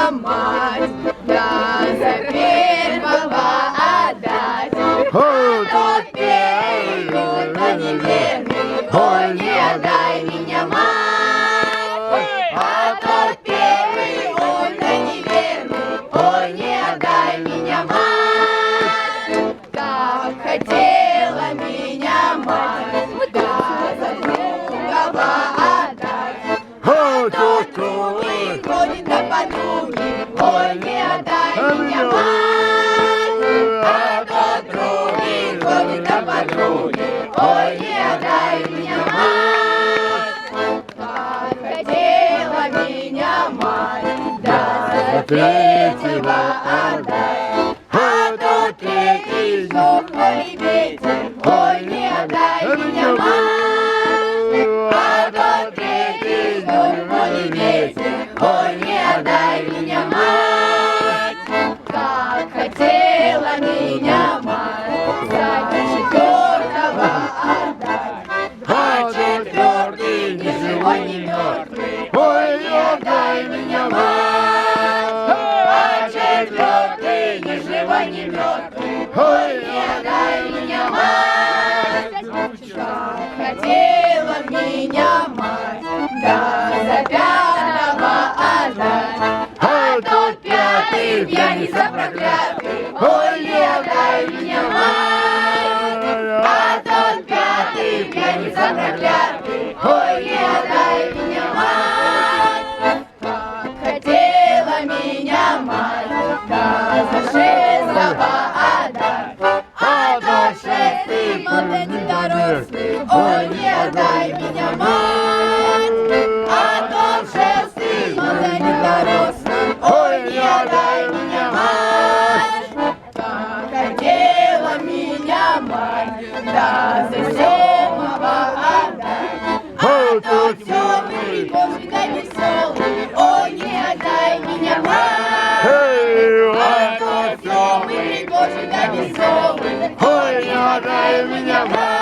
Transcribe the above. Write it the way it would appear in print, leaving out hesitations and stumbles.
меня мать, да за первого отдать. Тот первый, тот неверный, ой, не отдай меня мать. А тот первый, ой, да неверный, ой, не отдай меня мать. Так хотела меня мать, да за другого отдать. А тот другой ходит на подруги, ой, не отдай меня мать. А тот другой ходит на подруги, ой, не отдай меня мать. Как хотела меня мать, да за третьего отдай. А тот третий сдохлый ветер, ой, не отдай меня мать. А тот третий сдохлый ветер, ой, не отдай меня мать. Как хотела меня мать, за четвертого отдать. А четвертый ни живой, ни мертвый, ой, не отдай меня мать. А четвертый ни живой, ни мертвый, ой, не отдай меня мать. Как хотела меня мать, да за пятого отдать. А тот пятый пьяница проклятый, ой, не отдай меня мать. А тот пятый пьяница проклятый, ой, не отдай меня мать. Как хотела меня мать, да за шестого отдать. А тот шестый молодой недорослый, ой, не отдай меня мать. А тот шестый молодой недорослый, ой, не отдай меня мать. Как хотела меня мать, да за седьмого отдать. А тот седьмый божий да веселый, ой, не отдай меня мать. А тот седьмый божий да веселый, ой, не отдай меня мать.